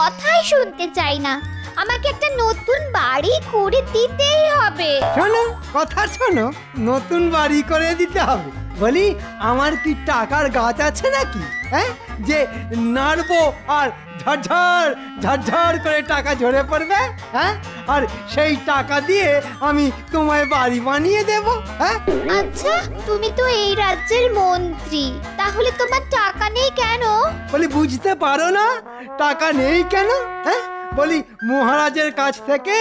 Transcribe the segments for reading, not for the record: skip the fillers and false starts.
কথাই শুনতে চাই না। আমাকে একটা নতুন বাড়ি করে দিতেই হবে। শোনো, কথা শোনো, নতুন বাড়ি করে দিতে হবে বলি, আমার কি টাকার গাছ আছে নাকি? হ্যাঁ, যে নাড়বো আর ঝরঝর ঝরঝর করে টাকা ঝরে পড়বে। হ্যাঁ, আর সেই টাকা দিয়ে আমি তোমায় বাড়ি বানিয়ে দেব। হ্যাঁ, আচ্ছা, তুমি তো এই রাজ্যের মন্ত্রী, তাহলে তোমার টাকা নেই কেন? বলি বুঝতে পারো না টাকা নেই কেন? হ্যাঁ, বলি মহারাজের কাছ থেকে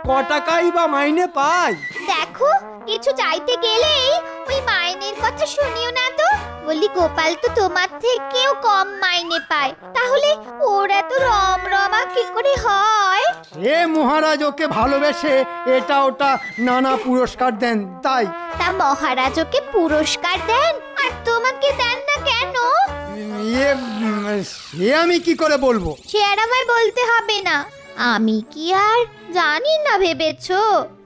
ক টাকাই বা মাইনে পাই। দেখো, কিছু চাইতে গেলেই ওই মাইনের কথা শুনিও না তো। বলি গোপাল তো তোমার থেকেও কম মাইনে পায়, তাহলে ওরা তো রমরমা কি করে হয়? এ মহারাজ ওকে ভালোবেসে এটা ওটা নানা পুরস্কার দেন, তাই। তা মহারাজ ওকে পুরস্কার দেন আর তোমাকে দেন না কেন? সে আমি কি করে বলবো? সে আর আমায় বলতে হবে না। আমি কি আর জানি না ভেবেছো?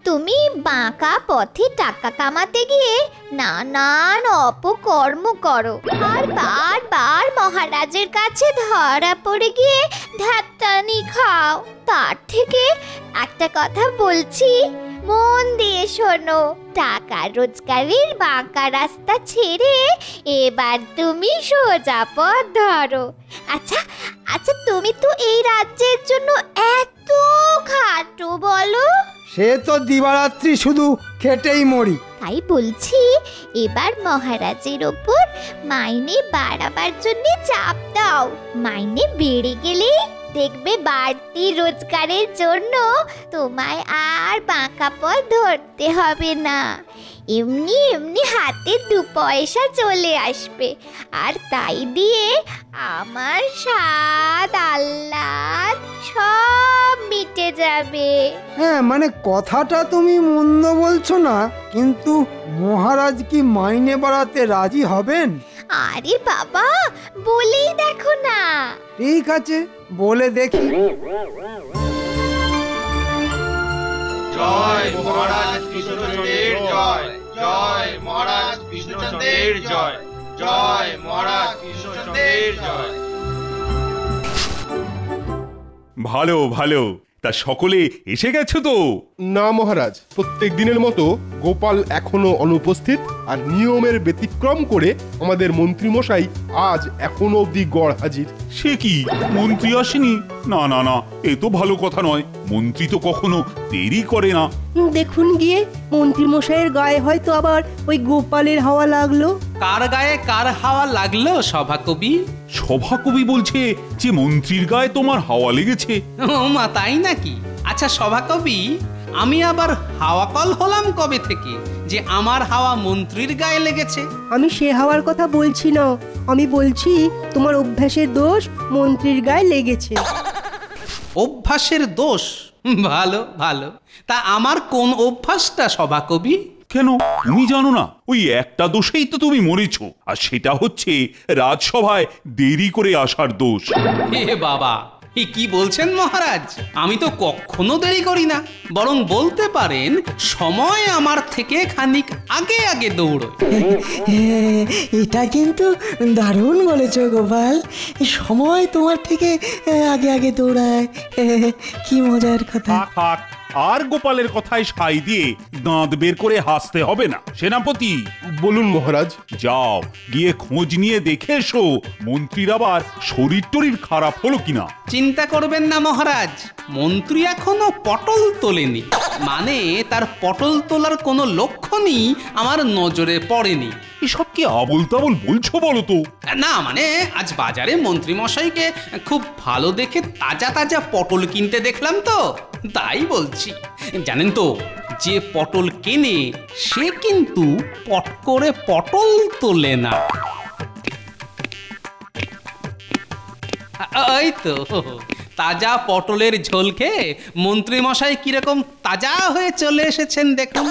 তুমি বাঁকা পথে টাকা কামাতে গিয়ে নানান অপকর্ম করো, আর বারবার মহারাজের কাছে ধরা পড়ে গিয়ে ধাত্তানি খাও। তার থেকে একটা কথা বলছি, মন দিয়ে শোনো। টাকা রোজগারের বাঁকা রাস্তা ছেড়ে এবার তুমি সোজা পথ ধরো। আচ্ছা আচ্ছা, তুমি তো এই রাজ্যের জন্য এত খাটো বলো। সে তো দিবারাত্রি শুধু খেটেই মরি। তাই বলছি, এবার মহারাজের ওপর মাইনে বাড়াবার জন্য চাপ দাও। মাইনে বেড়ে গেলে দেখবে বাড়তি রোজগারের জন্য তোমায় আর বাঁকা পথ ধরতে হবে না। এমনি এমনি হাতে 2 পয়সা চলে আসবে, আর তাই দিয়ে আমার স্বাদ আহ্লাদ সব মিটে যাবে। হ্যাঁ, মানে কথাটা তুমি মন্দ বলছো না, কিন্তু মহারাজ কি মাইনে বাড়াতে রাজি হবেন? আরে বাবা, বলেই দেখো না। ঠিক আছে, বলে দেখি। জয় মহারাজ কৃষ্ণচন্দ্রের জয়, জয় মহারাজ কৃষ্ণচন্দ্রের জয়, জয় মহারাজ কৃষ্ণচন্দ্রের জয়। ভালো ভালো, তা সকলে এসে গেছো তো? না মহারাজ, প্রত্যেক দিনের মতো গোপাল এখনো অনুপস্থিত, আর নিয়মের ব্যতিক্রম করে আমাদের মন্ত্রী মশাই আজ এখনো অবধি গড় হাজির। সে কি, মন্ত্রী আসেনি? না না না, এ তো ভালো কথা নয়। মন্ত্রী তো কখনো দেরি করে না। দেখুন গিয়ে, মন্ত্রী মশাইয়ের গায়ে হয়তো আবার ওই গোপালের হাওয়া লাগলো। কার গায়ে কার হাওয়া লাগলো সভাকবি? সভাকবি বলছে যে মন্ত্রীর গায়ে তোমার হাওয়া লেগেছে। ও মা, তাই নাকি? আচ্ছা সভাকবি, আমি আবার হাওয়া কল হলাম কবে থেকে যে আমার হাওয়া মন্ত্রীর গায়ে লেগেছে? আমি সে হাওয়ার কথা বলছি না, আমি বলছি তোমার অভ্যাসের দোষ মন্ত্রীর গায়ে লেগেছে। অভ্যাসের দোষ? ভালো ভালো, তা আমার কোন অভ্যাসটা সভাকবি? কেন, তুমি জানো না? ওই একটা দোষেই তো তুমি মরেছো, আর সেটা হচ্ছে রাজসভায় দেরি করে আসার দোষ। হে বাবা, এ কি বলছেন মহারাজ? আমি তো কখনো দেরি করি না, বরং বলতে পারেন সময় আমার থেকে খানিক আগে আগে দৌড়োয়। এটা কিন্তু দারুণ বলেছো গোপাল, সময় তোমার থেকে আগে আগে দৌড়ায়, কি মজার কথা। থাক থাক, আর গোপালের কথায় সাই দিয়ে দাঁত বের করে হাসতে হবে না। সেনাপতি, বলুন মহারাজ। যাও গিয়ে খোঁজ নিয়ে দেখে এসো মন্ত্রীর আবার শরীর টরীর খারাপ হলো কিনা। চিন্তা করবেন না মহারাজ, মন্ত্রী এখনো পটল তোলেনি, মানে তার পটল তোলার কোনো লক্ষণই আমার নজরে পড়েনি। এসব কি আবল তাবল বলছো বলো তো? না মানে, আজ বাজারে মন্ত্রী মশাইকে খুব ভালো দেখে তাজা তাজা পটল কিনতে দেখলাম তো, তাই বলছি। জানেন তো, যে পটল কেনে সে কিন্তু পট করে পটল তোলে না। ওই তো তাজা পটলের ঝোল খেয়ে মন্ত্রী মশাই কিরকম তাজা হয়ে চলে এসেছেন দেখুন।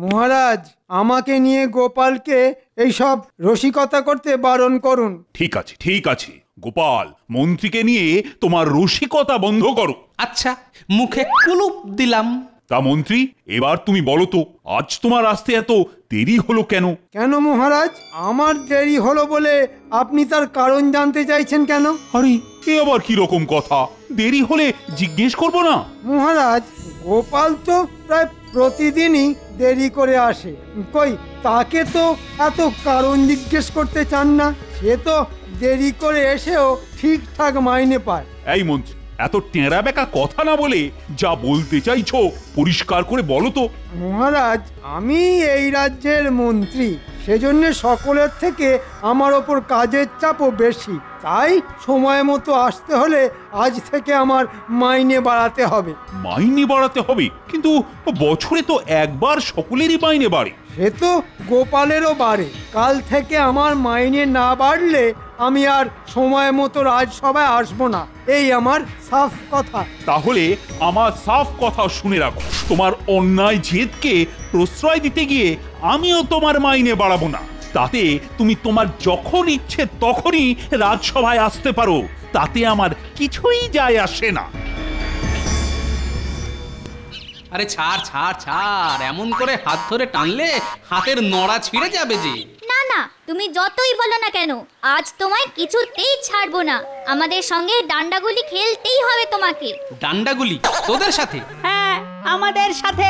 মহারাজ, আমাকে নিয়ে গোপালকে এইসব রসিকতা করতে বারণ করুন। ঠিক আছে ঠিক আছে, গোপাল, মন্ত্রীকে নিয়ে তোমার রসিকতা বন্ধ করো। আচ্ছা, মুখে কুলুপ দিলাম। তা মন্ত্রী, এবার তুমি বলো তো, আজ তোমার আসতে এত দেরি হলো কেন? কেন মহারাজ, আমার দেরি হলো বলে আপনি তার কারণ জানতে চাইছেন কেন? আরে এ আবার কি রকম কথা? দেরি হলে জিজ্ঞেস করব না? মহারাজ, গোপাল তো প্রায় প্রতিদিনই দেরি করে আসে, কই তাকে তো এত কারণ জিজ্ঞেস করতে চান না। সে তো দেরি করে এসেও ঠিকঠাক মাইনে পায়। এই মন্ত্রী, এত টেঁড়া বেঁকা কথা না বলে যা বলতে চাইছো পরিষ্কার করে বলো তো। মহারাজ, আমি এই রাজ্যের মন্ত্রী, সেজন্য সকলের থেকে আমার ওপর কাজের চাপও বেশি। তাই সময় মতো আসতে হলে আজ থেকে আমার মাইনে বাড়াতে হবে। মাইনে বাড়াতে হবে? কিন্তু বছরে তো একবার সকলেরই মাইনে বাড়ে। সে তো গোপালেরও বাড়ে। কাল থেকে আমার মাইনে না বাড়লে আমি আর সময় মতো রাজসভায় আসবো না, এই আমার সাফ কথা। তাহলে আমার সাফ কথা শুনে রাখো, তোমার অন্যায় জেদকে প্রশ্রয় দিতে গিয়ে আমিও তোমার মাইনে বাড়াবো না। তাতে তুমি তোমার যখন ইচ্ছে তখনই রাজসভায় আসতে পারো, তাতে আমার কিছুই যায় আসে না। আরে ছাড় ছাড় ছাড়, এমন করে হাত ধরে টানলে হাতের নড়া ছিঁড়ে যাবে যে। না না, তুমি যতই বলো না কেন, আজ তোমায় কিছুতেই ছাড়বো না। আমাদের সঙ্গে ডান্ডাগুলি খেলতেই হবে তোমাকে। ডান্ডাগুলি তোদের সাথে? হ্যাঁ, আমাদের সাথে।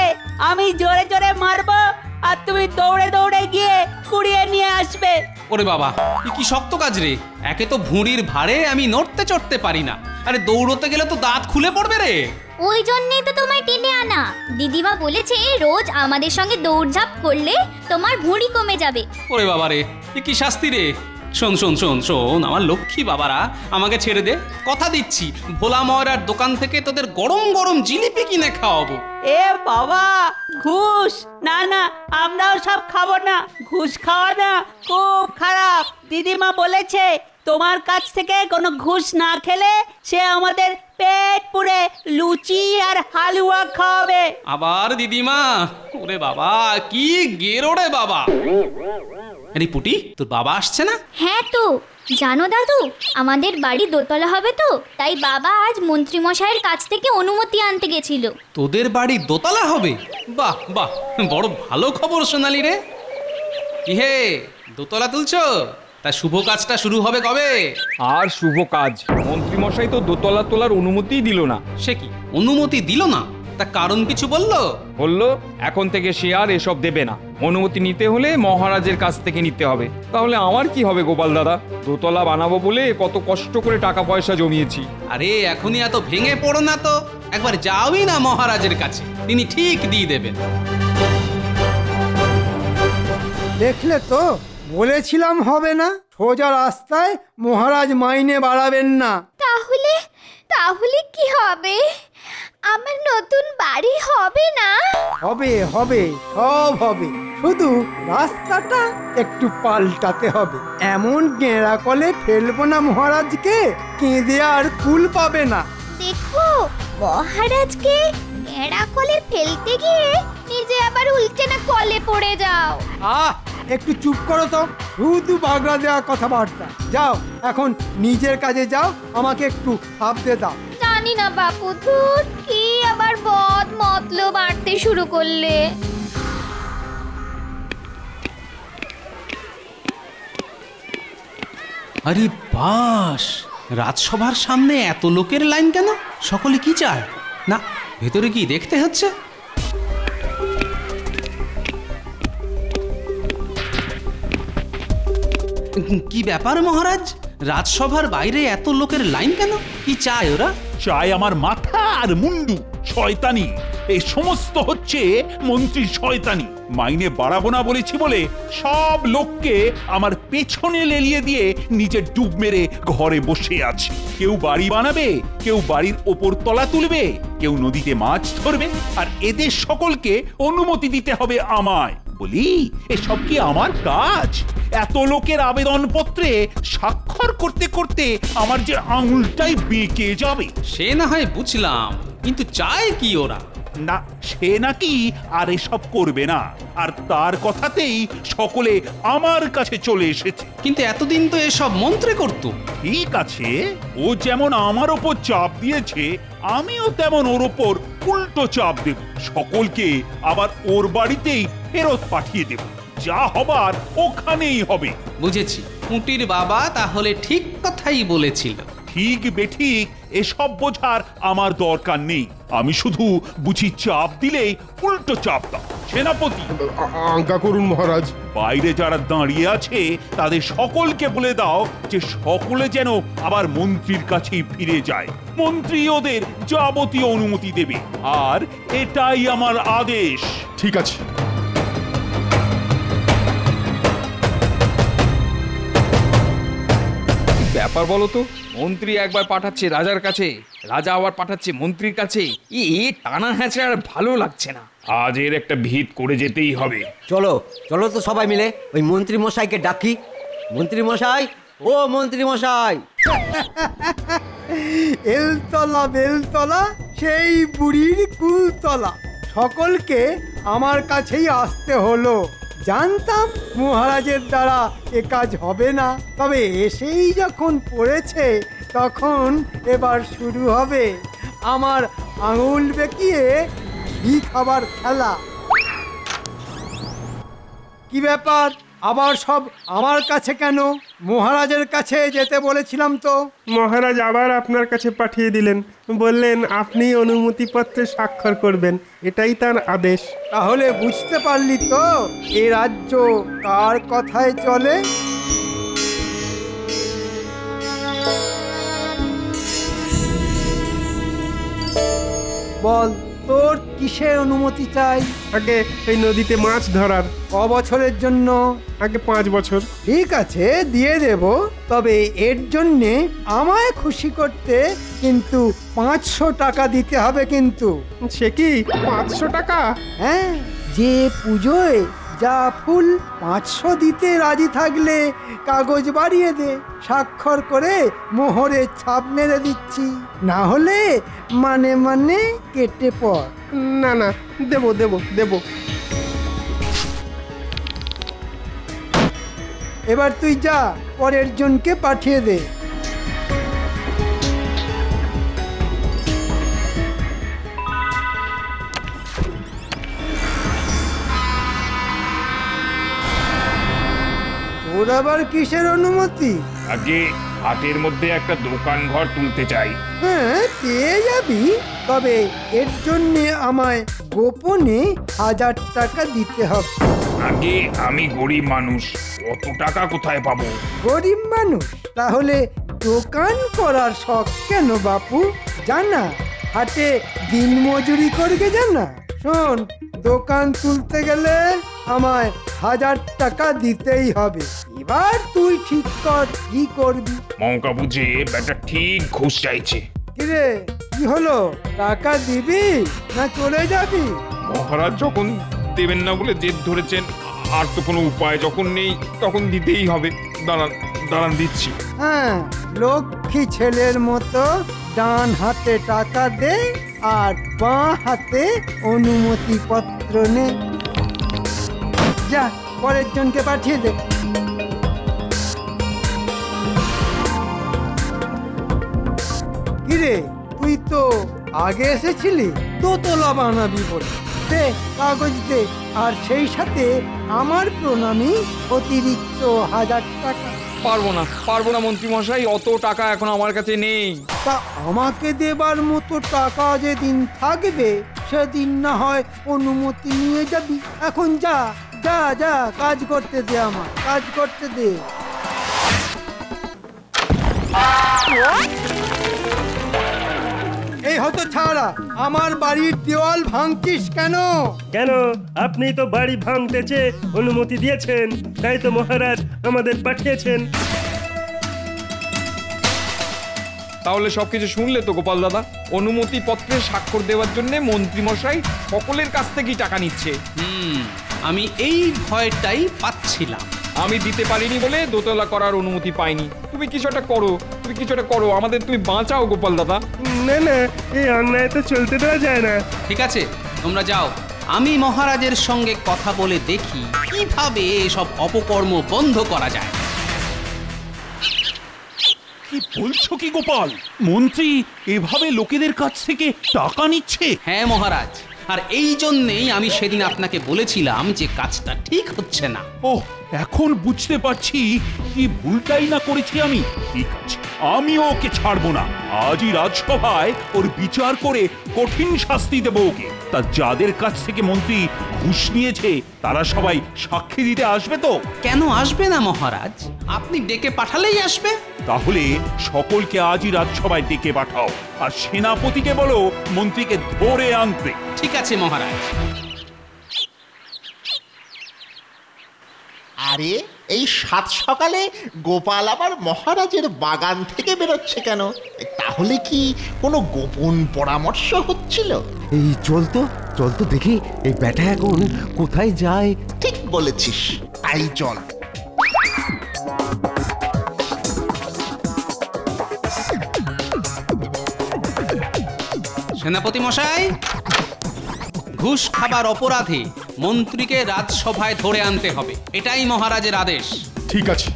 আমি জোরে জোরে মারবো আর তুমি দৌড়ে দৌড়ে গিয়ে কুড়িয়ে নিয়ে আসবে। ওরে বাবা, এ কি শক্ত কাজ রে! একে তো ভুঁড়ির ভারে আমি নড়তে চড়তে পারি না, আরে দৌড়তে গেলে তো দাঁত খুলে পড়বে রে। ওই জন্যই তো তোমায় টেনে আনা। দিদিমা বলেছে রোজ আমাদের সঙ্গে দৌড়ঝাঁপ করলে তোমার ভুঁড়ি কমে যাবে। ওরে বাবা রে, এ কি শাস্তি রে! শোন শোন শোন শোন, আমার লক্ষ্মী বাবারা, আমাকে ছেড়ে দে। কথা দিচ্ছি, ভোলা ময়রার দোকান থেকে তোদের গরম গরম জিলিপি কিনে খাওয়াবো। এ বাবা, ঘুষ! না না, আমরাও সব খাবো না। ঘুষ খাওয়া না খুব খারাপ। দিদিমা বলেছে তোমার কাছ থেকে কোনো ঘুষ না খেলে সে আমাদের পেট পুরে লুচি আর হালুয়া খাওয়াবে। আবার দিদিমা? ওরে বাবা, কি গেরো রে বাবা! আরে পুটি, তোর বাবা আসছে না? হ্যাঁ তো, জানো দাদু, আমাদের বাড়ি দোতলা হবে তো, তাই বাবা আজ মন্ত্রী মশাইয়ের কাছ থেকে অনুমতি আনতে গেছিল। তোদের বাড়ি দোতলা হবে? বাহ বাহ, বড় ভালো খবর শোনালি রে। কি হে, দোতলা তুলছো? তা শুভ কাজটা শুরু হবে কবে? আর শুভ কাজ? মন্ত্রী মশাই তো দোতলা তোলার অনুমতিই দিল না। সে কি, অনুমতি দিল না? তা কারণ কিছু বললো? বলল এখন থেকে সে আর এসব দেবে না, অনুমতি নিতে হলে মহারাজের কাছ থেকে নিতে হবে। তাহলে আমার কি হবে গোপাল দাদা? দোতলা বানাবো বলে কত কষ্ট করে টাকা পয়সা জমিয়েছি। আরে এখনই এত ভেঙে পড়ো না তো, একবার যাওই না মহারাজের কাছে, তিনি ঠিক দিয়ে দেবেন। দেখলে তো, বলেছিলাম হবে না। সোজা রাস্তায় মহারাজ মাইনে বাড়াবেন না। তাহলে তাহলে কি হবে? আমার নতুন বাড়ি হবে না? হবে হবে, সব হবে, শুধু রাস্তাটা একটু পাল্টাতে হবে। এমন গেঁড়া কলে ফেলবো না মহারাজকে, কেঁদে আর কুল পাবে না। দেখো, মহারাজকে এড়া কলে ফেলতে গিয়ে নিজে আবার উল্টে না কলে পড়ে যাও। একটু চুপ করো তো, শুধু বাগড়া দেওয়া কথাবার্তা। যাও, এখন নিজের কাজে যাও, আমাকে একটু ভাবতে দাও। জানি না বাপু, তোর কি আবার বদ মতলব বাড়তে শুরু করলে। আরে বাস, রাজসভার সামনে এত লোকের লাইন কেন? সকলে কি চায়? না, ভেতরে কি দেখতে হচ্ছে? কি ব্যাপার মহারাজ? রাজসভার বাইরে এত লোকের লাইন কেন? কি চায় ওরা? চাই আমার মাথা আর মুন্ডু। শয়তানি, এই সমস্ত হচ্ছে মন্ত্রীর শয়তানি। মাইনে বাড়াবো না বলেছি বলে সব লোককে আমার পেছনে লেলিয়ে দিয়ে নিজের ডুব মেরে ঘরে বসে আছে। কেউ বাড়ি বানাবে, কেউ বাড়ির ওপর তলা তুলবে, কেউ নদীতে মাছ ধরবে, আর এদের সকলকে অনুমতি দিতে হবে আমায়। বলি, এসব কি আমার কাজ? এত লোকের আবেদন পত্রে স্বাক্ষর করতে করতে আমার যে আঙুলটাই বেঁকে যাবে। সে না হয় বুঝলাম, কিন্তু চায় কি ওরা? না, সে নাকি আর এসব করবে না, আর তার কথাতেই সকলে আমার কাছে চলে এসেছে। কিন্তু এতদিন তো এসব মন্ত্রী করতো। ঠিক আছে, ও যেমন আমার ওপর চাপ দিয়েছে, আমিও তেমন ওর ওপর উল্টো চাপ দেব। সকলকে আবার ওর বাড়িতেই ফেরত পাঠিয়ে দেব। যা হবার ওখানেই হবে। বুঝেছি, পুঁটির বাবা তাহলে ঠিক কথাই বলেছিল। ঠিক বেঠিক এসব বোঝার আমার দরকার নেই। আমি শুধু বুঝি চাপ দিলেই উল্টো চাপ দাও। সেনাপতি, আজ্ঞা করুন মহারাজ। বাইরে যারা দাঁড়িয়ে আছে তাদের সকলকে বলে দাও যে সকলে যেন আবার মন্ত্রীর কাছেই ফিরে যায়। মন্ত্রী ওদের যাবতীয় অনুমতি দেবে, আর এটাই আমার আদেশ। ঠিক আছে। ব্যাপার বলো তো, মন্ত্রী একবার পাঠাচ্ছে রাজার কাছে, রাজা আবার পাঠাচ্ছে মন্ত্রীর কাছে। এ টানা হ্যাঁচড়া আর ভালো লাগছে না। আজ এর একটা ভিত করে যেতেই হবে। চলো চলো তো সবাই মিলে ওই মন্ত্রী মশাইকে ডাকি। মন্ত্রী মশাই, ও মন্ত্রী মশাই। এলতলা বেলতলা সেই বুড়ির কুলতলা, সকলকে আমার কাছেই আসতে হলো। জানতাম মহারাজের দ্বারা এ কাজ হবে না, তবে এসেই যখন পড়েছে তখন এবার শুরু হবে আমার আঙুল বেঁকিয়ে ঘি খাবার খেলা। কি ব্যাপার, আবার সব আমার কাছে কেন? মহারাজের কাছে যেতে বলেছিলাম তো। মহারাজ আবার আপনার কাছে পাঠিয়ে দিলেন, বললেন আপনি অনুমতিপত্রে স্বাক্ষর করবেন, এটাই তার আদেশ। তাহলে বুঝতে পারলি তো এ রাজ্য কার কথায় চলে? বল, তোর কিসের অনুমতি চাই? আগে এই নদীতে মাছ ধরার। ক বছরের জন্য? আগে 5 বছর। ঠিক আছে, দিয়ে দেব, তবে এর জন্যে আমায় খুশি করতে কিন্তু 500 টাকা দিতে হবে। কিন্তু সে কি 500 টাকা? হ্যাঁ, যে পুজোয় যা ফুল 500 দিতে রাজি থাকলে কাগজ বাড়িয়ে দে, স্বাক্ষর করে মোহরে ছাপ মেরে দিচ্ছি, না হলে মানে মানে কেটে পড়। না না, দেব দেব দেব। এবার তুই যা, পরের জনকে পাঠিয়ে দে। তোর আবার কিসের অনুমতি? আগে হাতের মধ্যে একটা দোকান ঘর তুলতে চাই। হ্যাঁ, পেয়ে যাবি, তবে এর জন্য আমায় গোপনে 1000 টাকা দিতে হবে। আগে আমি গরিব মানুষ, অত টাকা কোথায় পাবো? গরিব মানুষ? তাহলে দোকান করার শখ কেন বাপু? জানা হাটে দিন মজুরি করবে, জানা। শোন, দোকান তুলতে গেলে আমায় 1000 টাকা দিতেই হবে। এবার তুই ঠিক কর কি করবি। মৌকা বুঝে ব্যাটা ঠিক ঘুষ চাইছে। কিরে, কি হলো? টাকা দিবি না চলে যাবি? মহারাজ যখন দেবেন না বলে জেদ ধরেছেন, আর তো কোনো উপায় যখন নেই তখন দিতেই হবে। দাঁড়ান দাঁড়ান, দিচ্ছি। হ্যাঁ, লক্ষ্মী ছেলের মতো ডান হাতে টাকা দে আর বাঁ হাতে অনুমতি পত্র নে। যা, পরের জনকে পাঠিয়ে দে। কিরে, তুই তো আগে এসেছিলি দোতলা বানাবি বলে। দে কাগজ দে, আর সেই সাথে আমার প্রণামী অতিরিক্ত 1000 টাকা। পারবো না মন্ত্রী মশাই, অত টাকা এখন আমার কাছে নেই। তা আমাকে দেবার মতো টাকা যেদিন থাকবে সেদিন না হয় অনুমতি নিয়ে যাবি। এখন যা যা যা, কাজ করতে দে, আমার কাজ করতে দে। এই হতো ছাড়া, আমার বাড়ির দেওয়াল ভাঙছিস কেন? কেন, আপনি তো বাড়ি ভাঙতে চেয়ে অনুমতি দিয়েছেন, তাই তো মহারাজ আমাদের পাঠিয়েছেন। তাহলে সবকিছু শুনলে তো গোপাল দাদা? অনুমতি পত্রে স্বাক্ষর দেওয়ার জন্য মন্ত্রী মশাই সকলের কাছ থেকেই টাকা নিচ্ছে। আমি এই ভয়টাই পাচ্ছিলাম। আমি দিতে পারিনি বলে দোতলা করার অনুমতি পাইনি। তুমি কিছু একটা করো, আমাদের তুমি বাঁচাও গোপাল দাদা। না না, এই অন্যায় তো চলতে দেওয়া যায় না। ঠিক আছে, তোমরা যাও, আমি মহারাজের সঙ্গে কথা বলে দেখি কিভাবে এসব অপকর্ম বন্ধ করা যায়। কি বলছো কি গোপাল? মন্ত্রী এভাবে লোকেদের কাছ থেকে টাকা নিচ্ছে? হ্যাঁ মহারাজ, আর এই জন্যেই আমি সেদিন আপনাকে বলেছিলাম যে কাজটা ঠিক হচ্ছে না। ও, এখন বুঝতে পারছি কি ভুলটাই না করেছি আমি। ঠিক আছে, আমিও ওকে ছাড়বো না। আজই রাজসভায় ওর বিচার করে কঠিন শাস্তি দেব ওকে। তা যাদের কাছ থেকে মন্ত্রী ঘুষ নিয়েছে তারা সবাই সাক্ষী দিতে আসবে তো? কেন আসবে না মহারাজ? আপনি ডেকে পাঠালেই আসবে। তাহলে সকলকে আজই রাজসভায় ডেকে পাঠাও, আর সেনাপতিকে বলো মন্ত্রীকে ধরে আনতে। ঠিক আছে মহারাজ। আরে এই সাত সকালে গোপাল আবার মহারাজের বাগান থেকে বেরোচ্ছে কেন? তাহলে কি কোনো গোপন পরামর্শ হচ্ছিল? এই চল তো দেখি এই ব্যাটা এখন কোথায় যায়। ঠিক বলেছিস, তাই চল। সেনাপতি মশাই, ঘুষ খাবার অপরাধে মন্ত্রীকে রাজসভায় ধরে আনতে হবে, এটাই মহারাজের আদেশ। ঠিক আছে।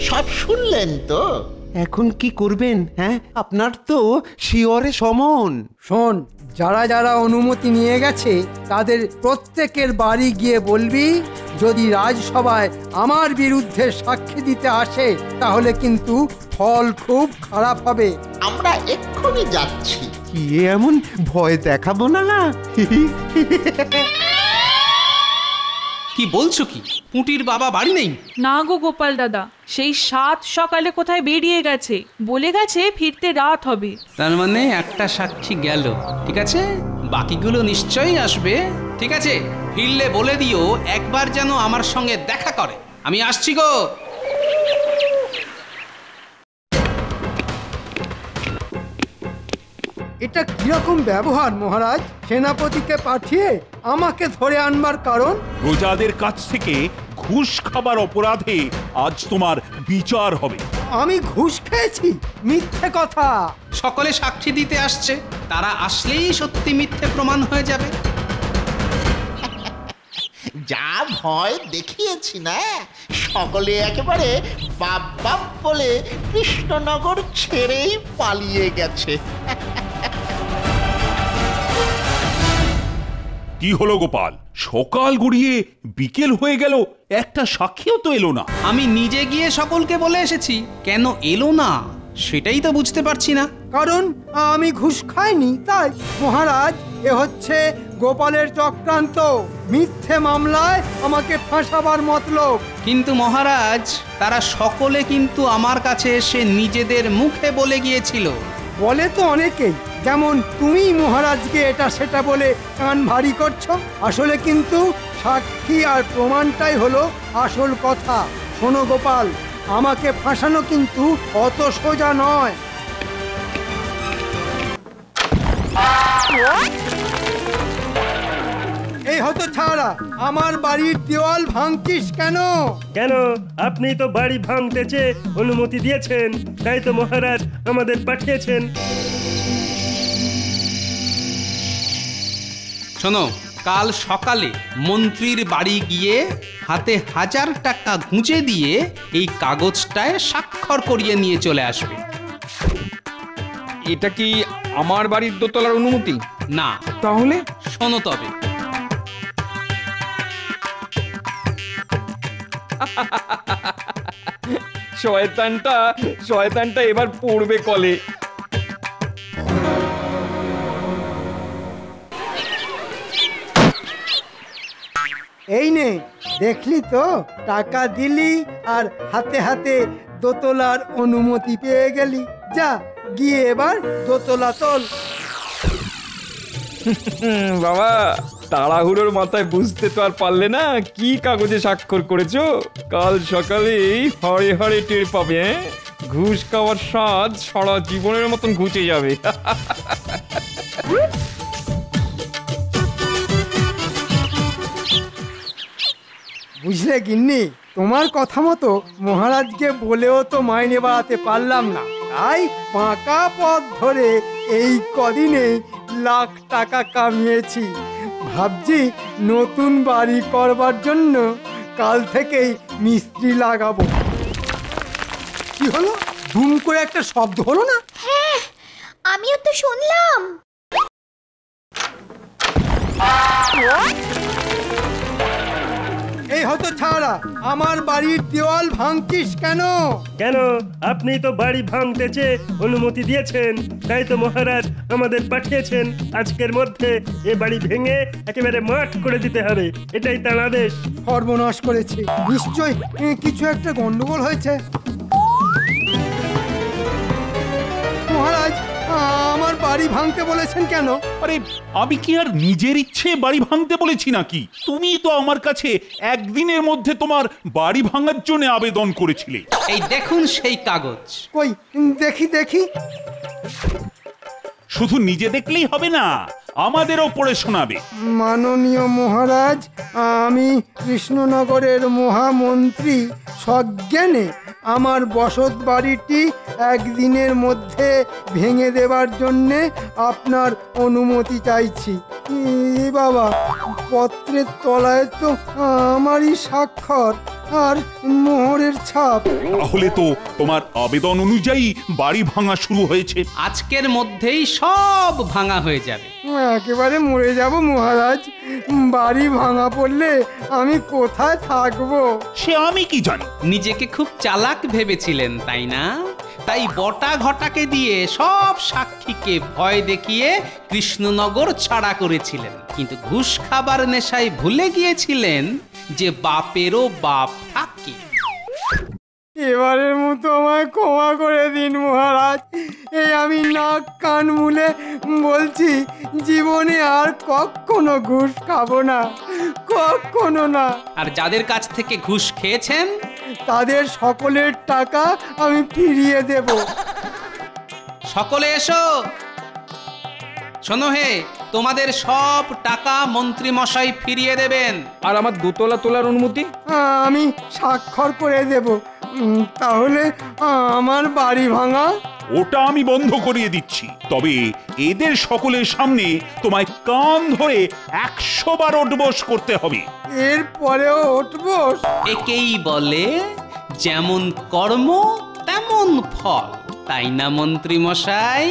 সব শুনলেন তো? এখন কি করবেন? হ্যাঁ, আপনার তো শিয়রে সমন। শোন, যারা যারা অনুমতি নিয়ে গেছে তাদের প্রত্যেকের বাড়ি গিয়ে বলবি, যদি রাজসভায় আমার বিরুদ্ধে সাক্ষী দিতে আসে তাহলে কিন্তু ফল খুব খারাপ হবে। আমরা এক্ষুনি যাচ্ছি। কি এমন ভয় দেখাবো না? কি বলছো কি? পুঁটির বাবা বাড়ি নেই? না গো গোপাল দাদা, সেই 7 সকালে কোথায় বেরিয়ে গেছে, বলে গেছে ফিরতে রাত হবে। তার মানে একটা সাক্ষী গেল। ঠিক আছে, বাকিগুলো নিশ্চয়ই আসবে। ঠিক আছে, ফিরলে বলে দিও একবার যেন আমার সঙ্গে দেখা করে। আমি আসছি গো। এটা কিরকম ব্যবহার মহারাজ? সেনাপতিকে পাঠিয়ে আমাকে ধরে আনবার কারণ? প্রজাদের কাছ থেকে ঘুষ খাবার অপরাধে আজ তোমার বিচার হবে। আমি ঘুষ খেয়েছি? মিথ্যে কথা। সকলে সাক্ষী দিতে আসছে, তারা আসলেই সত্যি মিথ্যে প্রমাণ হয়ে যাবে। যা ভয় দেখিয়েছি না, সকলে একেবারে বাপ বাপ বলে কৃষ্ণনগর ছেড়েই পালিয়ে গেছে। কি হলো গোপাল, সকাল গড়িয়ে বিকেল হয়ে গেল, একটা সাক্ষীও তো এলো না। আমি নিজে গিয়ে সকলকে বলে এসেছি, কেন এলো না সেটাই তো বুঝতে পারছি না। কারণ আমি ঘুষ খাইনি তাই। মহারাজ, এ হচ্ছে গোপালের চক্রান্ত। মিথ্যে মামলায় আমাকে ফাঁসাবার মতলব। কিন্তু মহারাজ, তারা সকলে কিন্তু আমার কাছে এসে নিজেদের মুখে বলে গিয়েছিল। বলে তো অনেকেই, যেমন তুমি মহারাজকে এটা সেটা বলে কান ভারী করছো। আসলে কিন্তু সাক্ষী আর প্রমাণটাই হলো আসল কথা। শোনো গোপাল, আমাকে ফাঁসানো কিন্তু অত সোজা নয়। এই হতো ছাড়া, আমার বাড়ির দেওয়াল ভাঙছিস কেন? কেন? আপনি তো বাড়ি ভাঙতে চেয়ে অনুমতি দিয়েছেন, তাই তো মহারাজ আমাদের পাঠিয়েছেন। শোনো, কাল সকালে মন্ত্রীর বাড়ি গিয়ে হাতে 1000 টাকা গুঁজে দিয়ে এই কাগজটায় স্বাক্ষর করিয়ে নিয়ে চলে আসবে। এটা কি আমার বাড়ির দোতলার অনুমতি? না। তাহলে শোনো তবে। শয়তানটা এবার পড়বে কলে। এই নে, দেখলি তো, টাকা দিলি আর হাতে হাতে দোতলার অনুমতি পেয়ে গেলি। যা গিয়ে এবার দোতলা তোল। বাবা, তাড়াহুড়োর মাথায় বুঝতে তো আর পারলে না কি কাগজে স্বাক্ষর করেছো। কাল সকালেই হরে হরে টের পাবে। ঘুষ খাওয়ার স্বাদ সারা জীবনের মতন ঘুচে যাবে। বুঝলে গিন্নি, তোমার কথা মতো মহারাজকে বলেও তো মাইনে বাড়াতে পারলাম না। তাই পাকা পথ ধরে এই কদিনে লাখ টাকা কামিয়েছি। ভাবছি নতুন বাড়ি করবার জন্য কাল থেকেই মিস্ত্রি লাগাবো। কি হলো? ধুম করে একটা শব্দ হলো না? হ্যাঁ, আমিও তো শুনলাম। এই হতো ছাড়া, আমার বাড়ির দেওয়াল ভাঙছিস কেন? কেন, আপনি তো বাড়ি ভাঙতে চেয়ে অনুমতি দিয়েছেন, তাই তো মহারাজ আমাদের পাঠিয়েছেন আজকের মধ্যে এ বাড়ি ভেঙে একেবারে মাঠ করে দিতে হবে, এটাই তার আদেশ। সর্বনাশ করেছে, নিশ্চয় কিছু একটা গন্ডগোল হয়েছে। মহারাজ, আমার বাড়ি ভাঙতে বলেছেন কেন? আরে আমি কি আর নিজের ইচ্ছে বাড়ি ভাঙতে বলেছি নাকি? তুমি তো আমার কাছে একদিনের মধ্যে তোমার বাড়ি ভাঙার জন্য আবেদন করেছিলে। এই দেখুন সেই কাগজ। কই দেখি দেখি। শুধু নিজে দেখলেই হবে না, আমাদেরও পড়ে শোনাবে। মাননীয় মহারাজ, আমি কৃষ্ণনগরের মহামন্ত্রী সজ্ঞানে আমার বসত বাড়িটি একদিনের মধ্যে ভেঙে দেবার জন্যে আপনার অনুমতি চাইছি। এ বাবা, পত্রের তলায় তো আমারই স্বাক্ষর আর মোহরের ছাপ। তাহলে তো তোমার আবেদন অনুযায়ী বাড়ি ভাঙা শুরু হয়েছে। আজকের মধ্যেই সব ভাঙা হয়ে যাবে। একেবারে মরে যাব মহারাজ, বাড়ি ভাঙা পড়লে আমি কোথায় থাকবো? সে আমি কি জানি। নিজেকে খুব চালাক ভেবেছিলেন তাই না? তাই বটা ঘটাকে দিয়ে সব সাক্ষীকে ভয় দেখিয়ে কৃষ্ণনগর ছাড়া করেছিলেন, কিন্তু ঘুষ খাবার নেশায় ভুলে গিয়েছিলেন যে বাপেরও বাপ থাকে। এবারের মতো আমায় ক্ষমা করে দিন মহারাজ। এই আমি নাক কান মুলে বলছি, জীবনে আর কখনো ঘুষ খাবো না, কখনো না। আর যাদের কাছ থেকে ঘুষ খেয়েছেন তাদের সকলের টাকা আমি ফিরিয়ে দেব। সকলে এসো। শোনো হে, তোমাদের সব টাকা মন্ত্রী মশাই ফিরিয়ে দেবেন। আর আমার দোতলা তোলার অনুমতি আমি স্বাক্ষর করে দেব। তাহলে আমার বাড়ি ভাঙা? ওটা আমি বন্ধ করিয়ে দিচ্ছি, তবে এদের সকলের সামনে তোমায় কান ধরে 100 বার ওঠবোস করতে হবে। এর পরেও ওঠবোস? একেই বলে যেমন কর্ম তেমন ফল, তাই না মন্ত্রী মশাই?